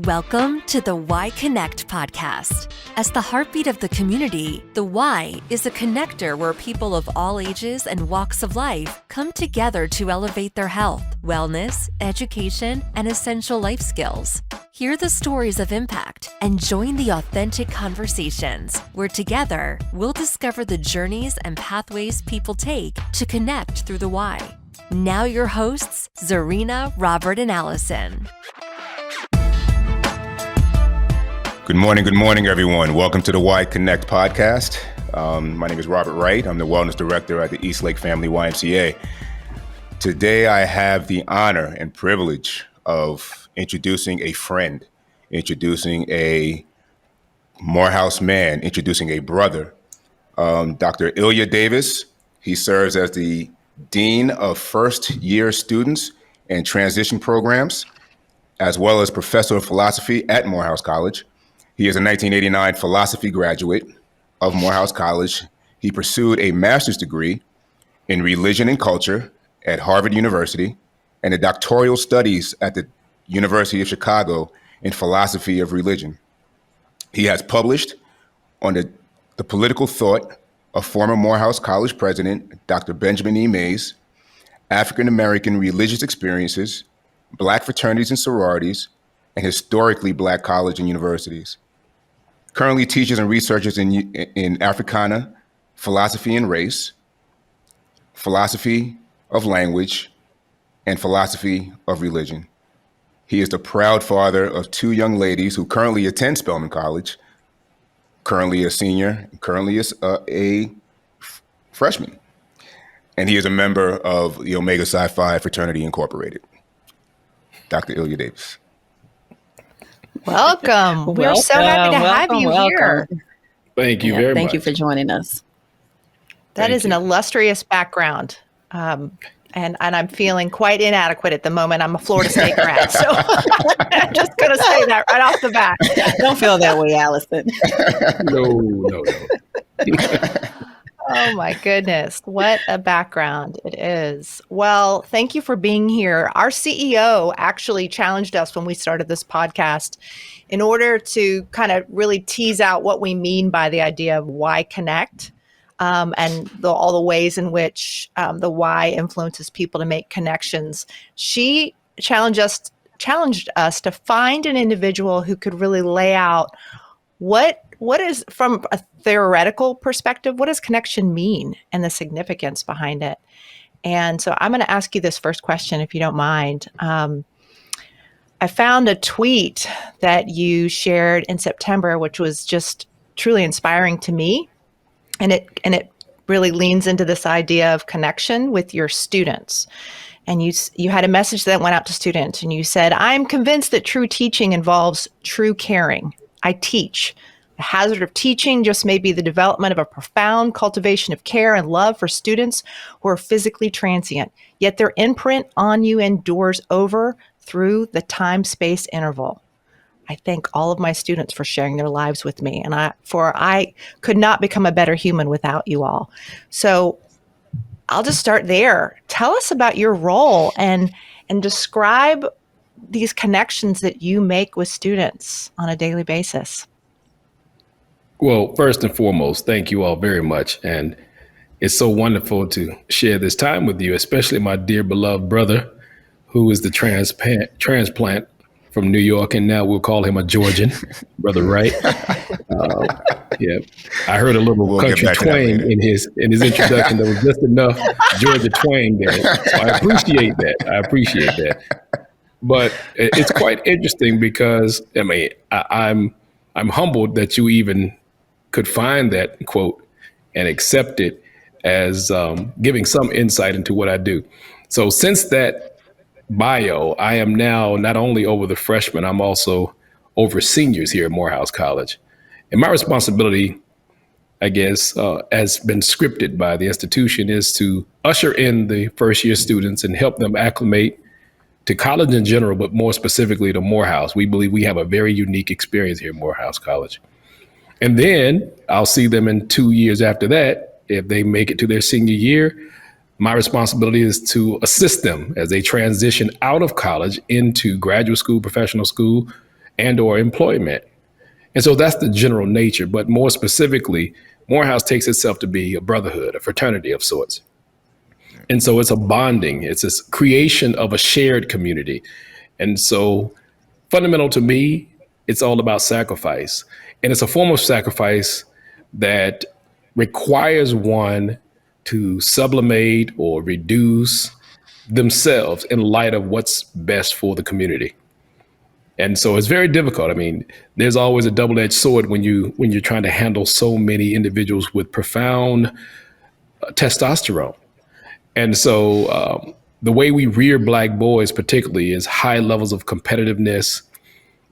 Welcome to the Y Connect podcast. As the heartbeat of the community, the Y is a connector where people of all ages and walks of life come together to elevate their health, wellness, education, and essential life skills. Hear the stories of impact and join the authentic conversations where together we'll discover the journeys and pathways people take to connect through the Y. Now your hosts, Zarina, Robert, and Allison. Good morning, everyone. Welcome to the Y Connect podcast. My name is Robert Wright. I'm the Wellness Director at the East Lake Family YMCA. Today, I have the honor and privilege of introducing a friend, introducing a Morehouse man, introducing a brother, Dr. Illya Davis. He serves as the Dean of First-Year Students and Transition Programs, as well as Professor of Philosophy at Morehouse College. He is a 1989 philosophy graduate of Morehouse College. He pursued a master's degree in religion and culture at Harvard University and a doctoral studies at the University of Chicago in philosophy of religion. He has published on the political thought of former Morehouse College president, Dr. Benjamin E. Mays, African-American religious experiences, Black fraternities and sororities, and historically Black colleges and universities. Currently teaches and researches in Africana, philosophy and race, philosophy of language, and philosophy of religion. He is the proud father of two young ladies who currently attend Spelman College, currently a senior, currently is a freshman. And he is a member of the Omega Psi Phi Fraternity Incorporated. Dr. Illya Davis. Welcome. We're so happy to have you here. Thank you very much. Thank you for joining us. That is an illustrious background. And I'm feeling quite inadequate at the moment. I'm a Florida State grad, so I'm just going to say that right off the bat. Don't feel that way, Allison. No. Oh my goodness. What a background it is. Well, thank you for being here. Our CEO actually challenged us when we started this podcast in order to kind of really tease out what we mean by the idea of Y Connect and all the ways in which the Y influences people to make connections. She challenged us to find an individual who could really lay out what is, from a theoretical perspective, what does connection mean and the significance behind it? And so I'm going to ask you this first question, if you don't mind. I found a tweet that you shared in September, which was just truly inspiring to me. And it really leans into this idea of connection with your students. And you had a message that went out to students, and you said, "I'm convinced that true teaching involves true caring. I teach. The hazard of teaching just may be the development of a profound cultivation of care and love for students who are physically transient, yet their imprint on you endures over through the time-space interval. I thank all of my students for sharing their lives with me, and I could not become a better human without you all." So I'll just start there. Tell us about your role and describe these connections that you make with students on a daily basis. Well, first and foremost, thank you all very much. And it's so wonderful to share this time with you, especially my dear beloved brother, who is the transplant from New York, and now we'll call him a Georgian, Brother Wright. Yeah, I heard a little country twang in his introduction. There was just enough Georgia twang there. So I appreciate that. But it's quite interesting because I'm humbled that you even could find that quote and accept it as giving some insight into what I do. So since that bio, I am now not only over the freshmen, I'm also over seniors here at Morehouse College. And my responsibility, I guess, has been scripted by the institution, is to usher in the first year students and help them acclimate to college in general, but more specifically to Morehouse. We believe we have a very unique experience here at Morehouse College. And then I'll see them in 2 years after that. If they make it to their senior year, my responsibility is to assist them as they transition out of college into graduate school, professional school, and or employment. And so that's the general nature. But more specifically, Morehouse takes itself to be a brotherhood, a fraternity of sorts. And so it's a bonding, it's a creation of a shared community. And so fundamental to me, it's all about sacrifice. And it's a form of sacrifice that requires one to sublimate or reduce themselves in light of what's best for the community. And so it's very difficult. I mean, there's always a double-edged sword when you're trying to handle so many individuals with profound testosterone. And so the way we rear Black boys particularly is high levels of competitiveness.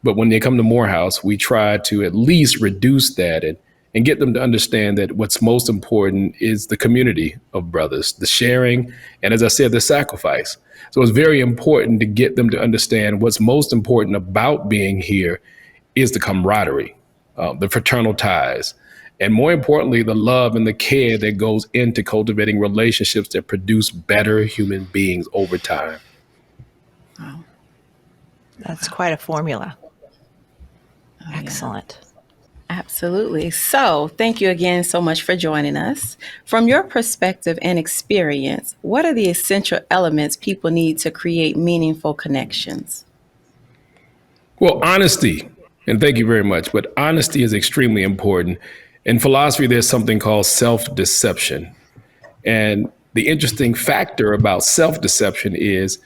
But when they come to Morehouse, we try to at least reduce that and get them to understand that what's most important is the community of brothers, the sharing, and as I said, the sacrifice. So it's very important to get them to understand what's most important about being here is the camaraderie, the fraternal ties, and more importantly, the love and the care that goes into cultivating relationships that produce better human beings over time. Wow. That's quite a formula. Oh, Excellent. Yeah. Absolutely. So thank you again so much for joining us. From your perspective and experience, what are the essential elements people need to create meaningful connections? Well, honesty, and thank you very much, but honesty is extremely important. In philosophy, there's something called self-deception. And the interesting factor about self-deception is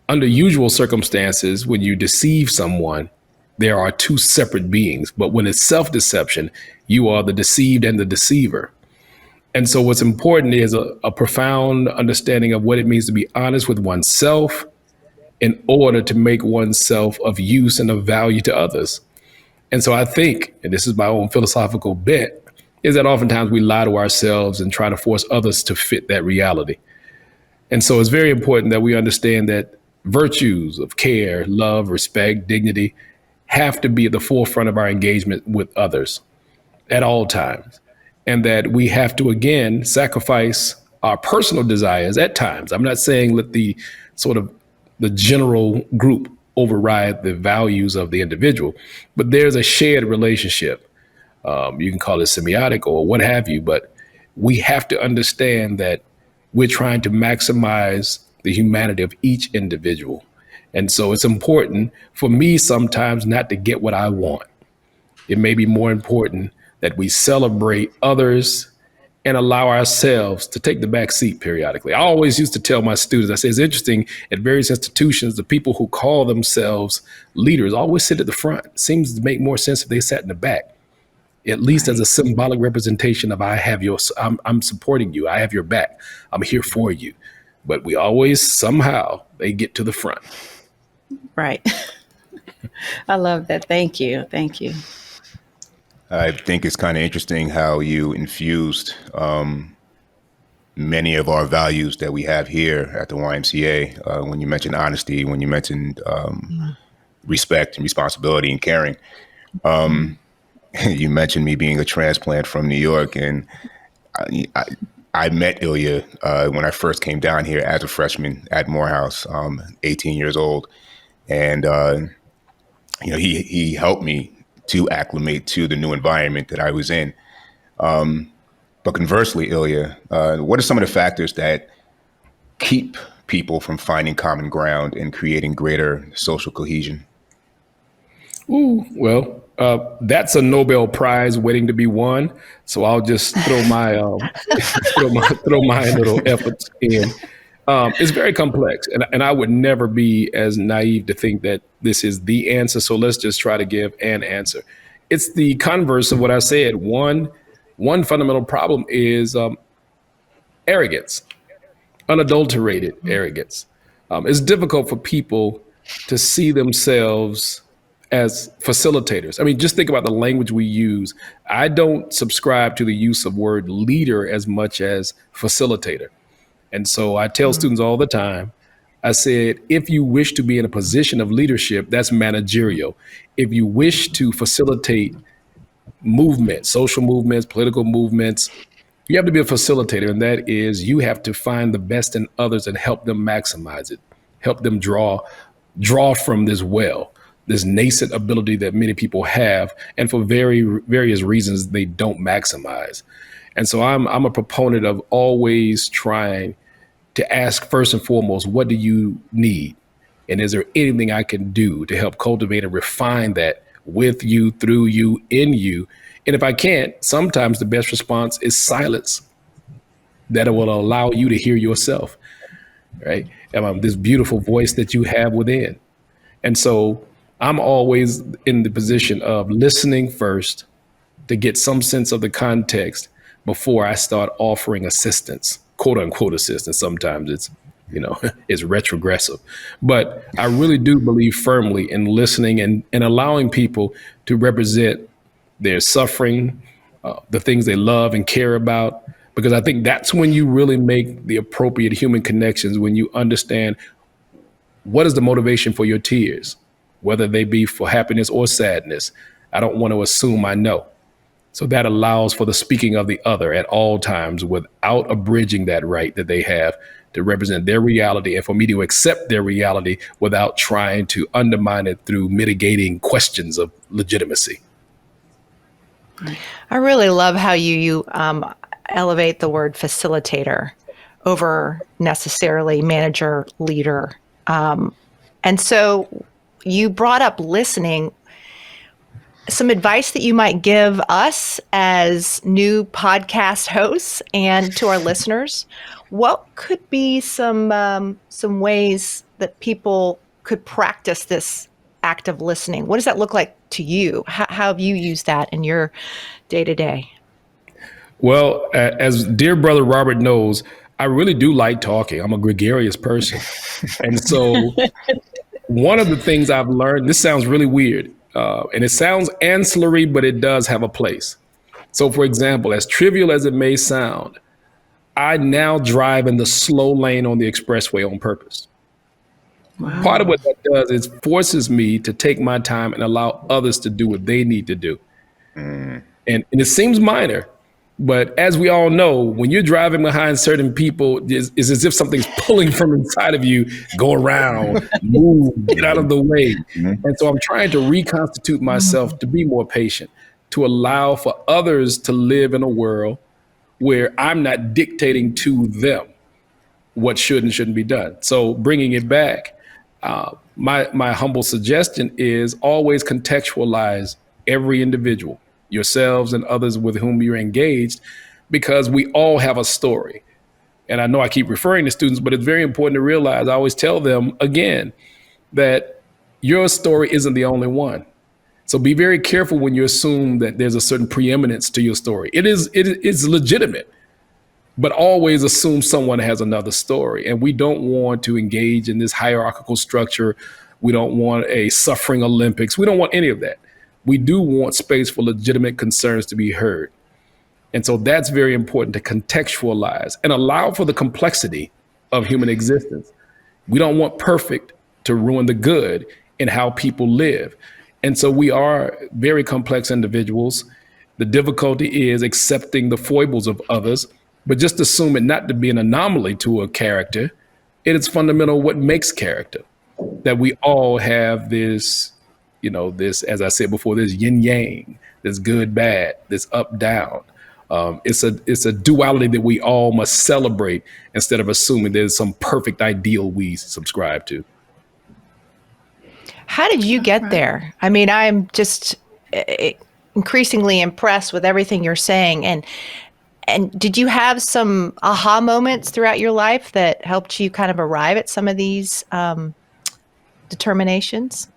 under usual circumstances, when you deceive someone, there are two separate beings. But when it's self-deception, you are the deceived and the deceiver. And so what's important is a profound understanding of what it means to be honest with oneself in order to make oneself of use and of value to others. And so I think, and this is my own philosophical bent, is that oftentimes we lie to ourselves and try to force others to fit that reality. And so it's very important that we understand that virtues of care, love, respect, dignity have to be at the forefront of our engagement with others at all times. And that we have to, again, sacrifice our personal desires at times. I'm not saying let the sort of the general group override the values of the individual, but there's a shared relationship. You can call it semiotic or what have you, but we have to understand that we're trying to maximize the humanity of each individual. And so it's important for me sometimes not to get what I want. It may be more important that we celebrate others and allow ourselves to take the back seat periodically. I always used to tell my students, I say, it's interesting at various institutions, the people who call themselves leaders always sit at the front. It seems to make more sense if they sat in the back, at least as a symbolic representation of I'm supporting you. I have your back. I'm here for you. But we always somehow they get to the front. Right. I love that. Thank you. Thank you. I think it's kind of interesting how you infused many of our values that we have here at the YMCA. When you mentioned honesty, when you mentioned respect and responsibility and caring. You mentioned me being a transplant from New York, and I met Illya when I first came down here as a freshman at Morehouse, 18 years old. And, he helped me to acclimate to the new environment that I was in. But conversely, Illya, what are some of the factors that keep people from finding common ground and creating greater social cohesion? Well, that's a Nobel Prize waiting to be won. So I'll just throw my throw my little efforts in. It's very complex, and I would never be as naive to think that this is the answer. So let's just try to give an answer. It's the converse of what I said. One fundamental problem is arrogance, unadulterated arrogance. It's difficult for people to see themselves as facilitators. I mean, just think about the language we use. I don't subscribe to the use of word leader as much as facilitator. And so I tell students all the time, I said, if you wish to be in a position of leadership, that's managerial. If you wish to facilitate movement, social movements, political movements, you have to be a facilitator. And that is, you have to find the best in others and help them maximize it, help them draw from this well. this nascent ability that many people have, and for various reasons they don't maximize. And so I'm a proponent of always trying to ask first and foremost, what do you need? And is there anything I can do to help cultivate and refine that with you, through you, in you? And if I can't, sometimes the best response is silence that will allow you to hear yourself, right? This beautiful voice that you have within. And so I'm always in the position of listening first to get some sense of the context before I start offering assistance, quote unquote assistance. Sometimes it's, it's retrogressive. But I really do believe firmly in listening and allowing people to represent their suffering, the things they love and care about, because I think that's when you really make the appropriate human connections, when you understand what is the motivation for your tears, whether they be for happiness or sadness. I don't want to assume I know. So that allows for the speaking of the other at all times without abridging that right that they have to represent their reality, and for me to accept their reality without trying to undermine it through mitigating questions of legitimacy. I really love how you elevate the word facilitator over necessarily manager, leader. And so you brought up listening. Some advice that you might give us as new podcast hosts and to our listeners. What could be some ways that people could practice this act of listening? What does that look like to you? How have you used that in your day-to-day? Well, as dear brother Robert knows, I really do like talking. I'm a gregarious person. And so one of the things I've learned, this sounds really weird, and it sounds ancillary, but it does have a place. So for example, as trivial as it may sound, I now drive in the slow lane on the expressway on purpose. Wow. Part of what that does is forces me to take my time and allow others to do what they need to do. And it seems minor, but as we all know, when you're driving behind certain people, it's as if something's pulling from inside of you, go around, move, get out of the way. And so I'm trying to reconstitute myself to be more patient, to allow for others to live in a world where I'm not dictating to them what should and shouldn't be done. So bringing it back, my humble suggestion is always contextualize every individual, yourselves and others with whom you're engaged, because we all have a story. And I know I keep referring to students, but it's very important to realize, I always tell them again, that your story isn't the only one. So be very careful when you assume that there's a certain preeminence to your story. It is legitimate, but always assume someone has another story. And we don't want to engage in this hierarchical structure. We don't want a suffering Olympics. We don't want any of that. We do want space for legitimate concerns to be heard. And so that's very important to contextualize and allow for the complexity of human existence. We don't want perfect to ruin the good in how people live. And so we are very complex individuals. The difficulty is accepting the foibles of others, but just assume it not to be an anomaly to a character. It is fundamental what makes character, that we all have this, this, as I said before, this yin yang, this good, bad, this up, down. It's a duality that we all must celebrate instead of assuming there's some perfect ideal we subscribe to. How did you get there? I mean, I'm just increasingly impressed with everything you're saying. And did you have some aha moments throughout your life that helped you kind of arrive at some of these determinations?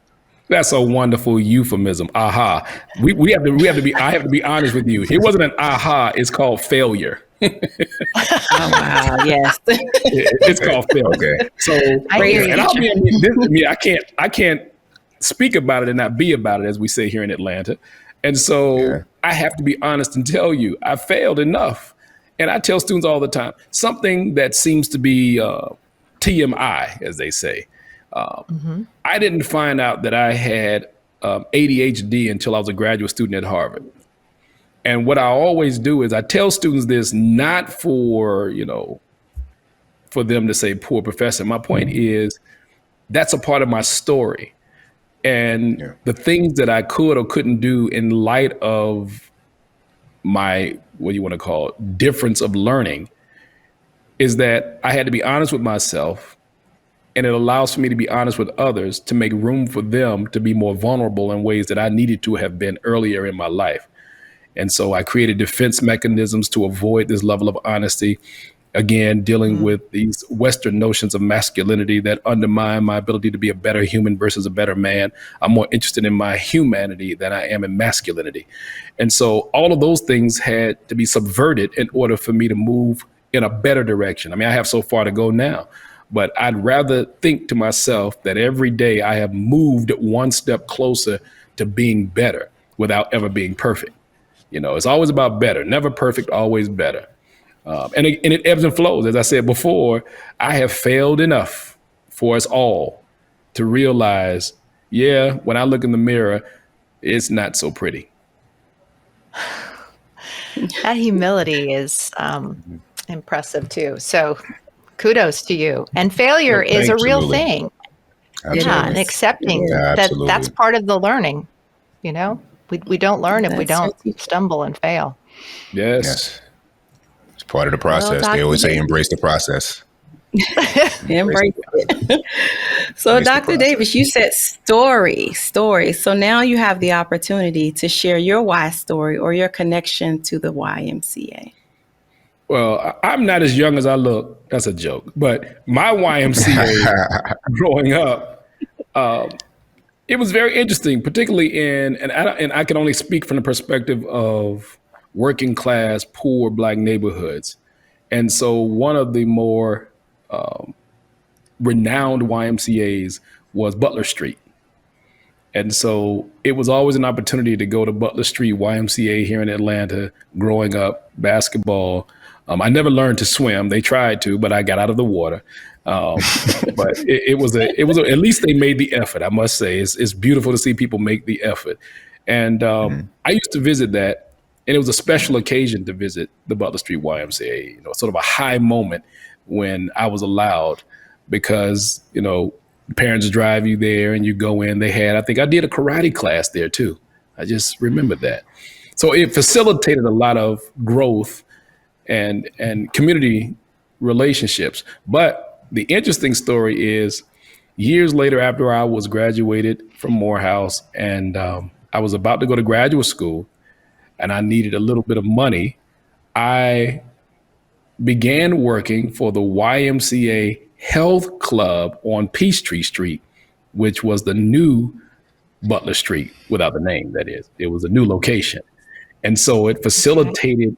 That's a wonderful euphemism. Aha. We have to be. I have to be honest with you. It wasn't an aha. It's called failure. Oh, wow. Yes. It's called failure. Okay. So, and I'll be. I can't speak about it and not be about it, as we say here in Atlanta. And so I have to be honest and tell you, I failed enough. And I tell students all the time, something that seems to be TMI, as they say. I didn't find out that I had ADHD until I was a graduate student at Harvard. And what I always do is I tell students this, not for, for them to say, poor professor. My point is, that's a part of my story. And the things that I could or couldn't do in light of my, what do you want to call it, difference of learning, is that I had to be honest with myself, and it allows for me to be honest with others to make room for them to be more vulnerable in ways that I needed to have been earlier in my life. And so I created defense mechanisms to avoid this level of honesty. Again, dealing with these Western notions of masculinity that undermine my ability to be a better human versus a better man. I'm more interested in my humanity than I am in masculinity. And so all of those things had to be subverted in order for me to move in a better direction. I mean, I have so far to go now, but I'd rather think to myself that every day I have moved one step closer to being better without ever being perfect. You know, it's always about better, never perfect, always better. And it ebbs and flows. As I said before, I have failed enough for us all to realize, yeah, when I look in the mirror, it's not so pretty. That humility is impressive too. So kudos to you. And failure is a real thing. Yeah, and accepting that's part of the learning. You know, we don't learn if we don't stumble and fail. Yes. It's part of the process. They always say embrace the process. Embrace it. So Dr. Davis, you said story. So now you have the opportunity to share your why story or your connection to the YMCA. Well, I'm not as young as I look. That's a joke. But my YMCA growing up, it was very interesting, particularly and I can only speak from the perspective of working class, poor Black neighborhoods. And so one of the more renowned YMCAs was Butler Street. And so it was always an opportunity to go to Butler Street YMCA here in Atlanta growing up, basketball. I never learned to swim. They tried to, but I got out of the water. But it was at least they made the effort, I must say. It's beautiful to see people make the effort. And I used to visit that. And it was a special occasion to visit the Butler Street YMCA, you know, sort of a high moment when I was allowed because, you know, parents drive you there and you go in. I think I did a karate class there too. I just remembered that. So it facilitated a lot of growth and community relationships. But the interesting story is years later, after I was graduated from Morehouse and I was about to go to graduate school, and I needed a little bit of money, I began working for the YMCA Health Club on Peachtree Street, which was the new Butler Street, without the name, that is. It was a new location. And so it facilitated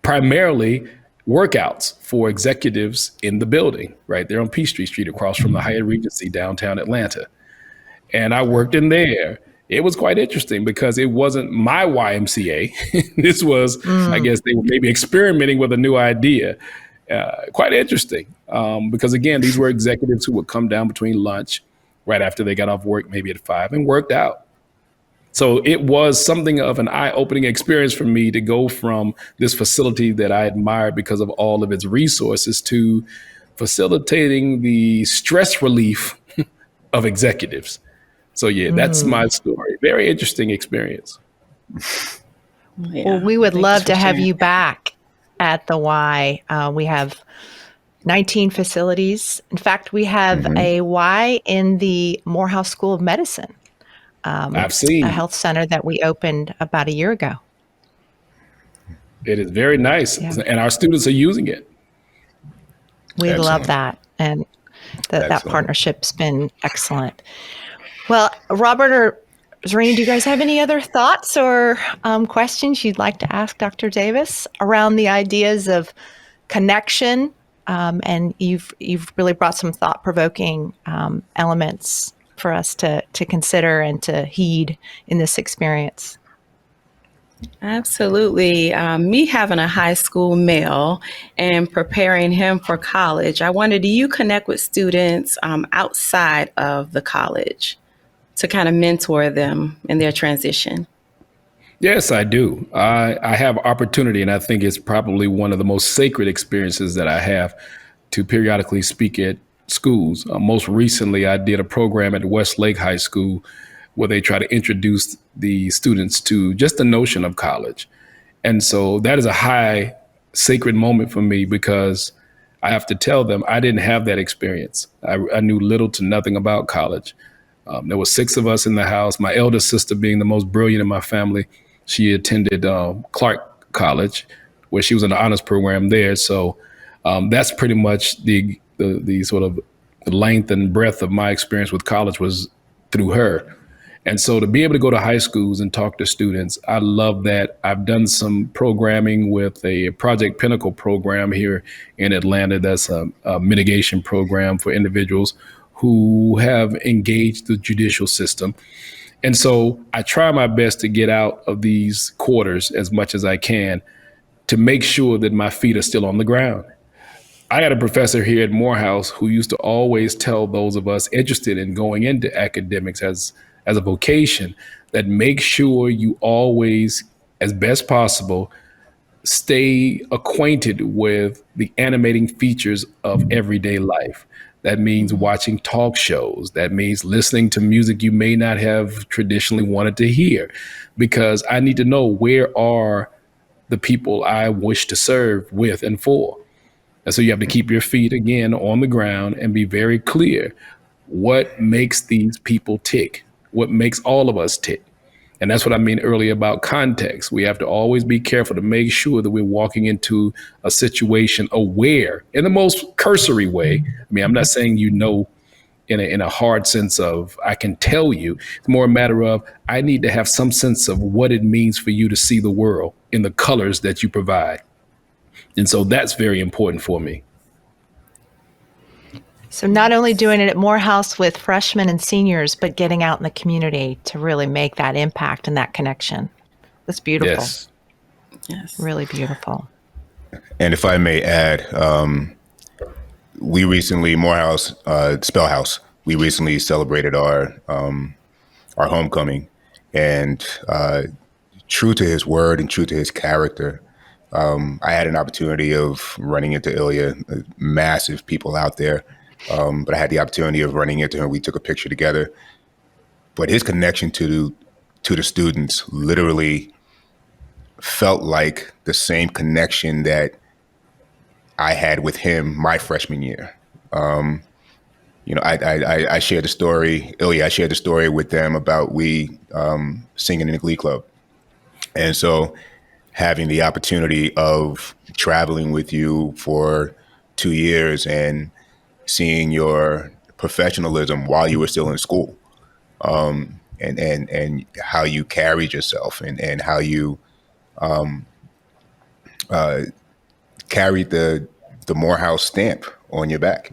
primarily workouts for executives in the building, right there on Peachtree Street across from the Hyatt Regency downtown Atlanta. And I worked in there. It was quite interesting because it wasn't my YMCA. This was, I guess they were maybe experimenting with a new idea. Quite interesting because, again, these were executives who would come down between lunch right after they got off work, maybe at 5, and worked out. So it was something of an eye-opening experience for me to go from this facility that I admired because of all of its resources to facilitating the stress relief of executives. So, yeah, that's my story. Very interesting experience. Yeah, well, we would love to have you back at the Y. We have 19 facilities. In fact, we have a Y in the Morehouse School of Medicine. I've seen a health center that we opened about a year ago. It is very nice, and our students are using it. We love that, and that partnership's been excellent. Well, Robert or Zarina, do you guys have any other thoughts or questions you'd like to ask Dr. Davis around the ideas of connection? And you've really brought some thought-provoking elements for us to consider and to heed in this experience. Absolutely. Me having a high school male and preparing him for college, I wonder, do you connect with students outside of the college to kind of mentor them in their transition? Yes, I do. I have opportunity, and I think it's probably one of the most sacred experiences that I have to periodically speak at schools. Most recently, I did a program at Westlake High School where they try to introduce the students to just the notion of college. And so that is a high sacred moment for me, because I have to tell them I didn't have that experience. I knew little to nothing about college. There were 6 of us in the house. My eldest sister, being the most brilliant in my family, she attended Clark College, where she was in the honors program there. So that's pretty much the sort of length and breadth of my experience with college was through her. And so to be able to go to high schools and talk to students, I love that. I've done some programming with a Project Pinnacle program here in Atlanta. That's a mitigation program for individuals who have engaged the judicial system. And so I try my best to get out of these quarters as much as I can to make sure that my feet are still on the ground. I had a professor here at Morehouse who used to always tell those of us interested in going into academics as a vocation, that make sure you always, as best possible, stay acquainted with the animating features of everyday life. That means watching talk shows. That means listening to music you may not have traditionally wanted to hear, because I need to know where are the people I wish to serve with and for. And so you have to keep your feet again on the ground and be very clear what makes these people tick, what makes all of us tick. And that's what I mean earlier about context. We have to always be careful to make sure that we're walking into a situation aware in the most cursory way. I mean, I'm not saying in a hard sense of I can tell you. It's more a matter of I need to have some sense of what it means for you to see the world in the colors that you provide. And so that's very important for me. So not only doing it at Morehouse with freshmen and seniors, but getting out in the community to really make that impact and that connection. That's beautiful. Yes. Really beautiful. And if I may add, we recently, Morehouse, Spellhouse, we recently celebrated our homecoming, and true to his word and true to his character, I had an opportunity of running into Illya, massive people out there. But I had the opportunity of running into him. We took a picture together. But his connection to the students literally felt like the same connection that I had with him my freshman year. I shared the story, Illya, I shared the story with them about we singing in the Glee Club. And so having the opportunity of traveling with you for 2 years and seeing your professionalism while you were still in school, and how you carried yourself and how you carried the Morehouse stamp on your back.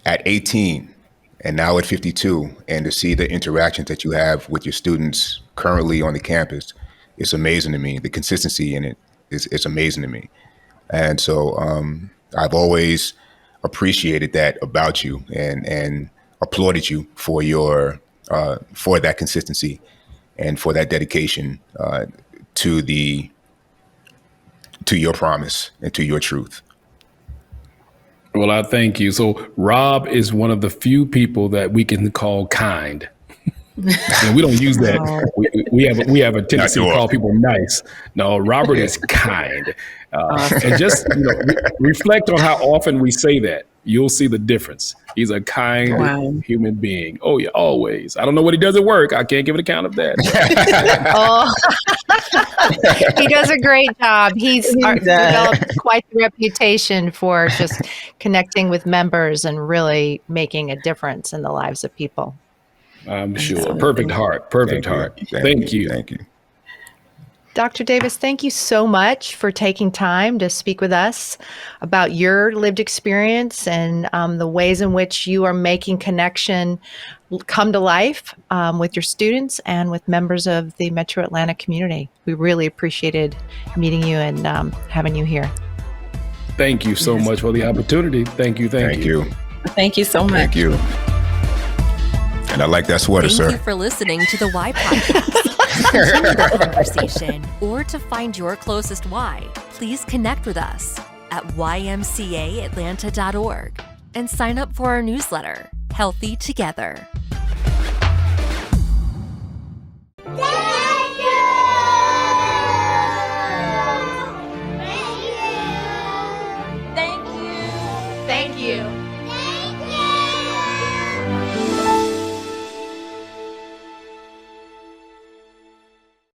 At 18 and now at 52, and to see the interactions that you have with your students currently on the campus, it's amazing to me. The consistency in it is amazing to me. And so I've always appreciated that about you and applauded you for for that consistency and for that dedication to your promise and to your truth. Well, I thank you. So Rob is one of the few people that we can call kind. And we don't use that. We have a tendency to call people nice. No, Robert is kind. And just reflect on how often we say that. You'll see the difference. He's a kind human being. Oh, yeah, always. I don't know what he does at work. I can't give an account of that. He does a great job. He's developed quite the reputation for just connecting with members and really making a difference in the lives of people. I'm sure. Perfect heart. Perfect heart. Thank you. Thank you. Dr. Davis, thank you so much for taking time to speak with us about your lived experience and the ways in which you are making connection come to life with your students and with members of the Metro Atlanta community. We really appreciated meeting you and having you here. Thank you so much for the opportunity. Thank you. Thank you so much. Thank you. And I like that sweater, sir. Thank you for listening to the Y Podcast. To continue the conversation or to find your closest Y, please connect with us at ymcaatlanta.org and sign up for our newsletter. healthy together.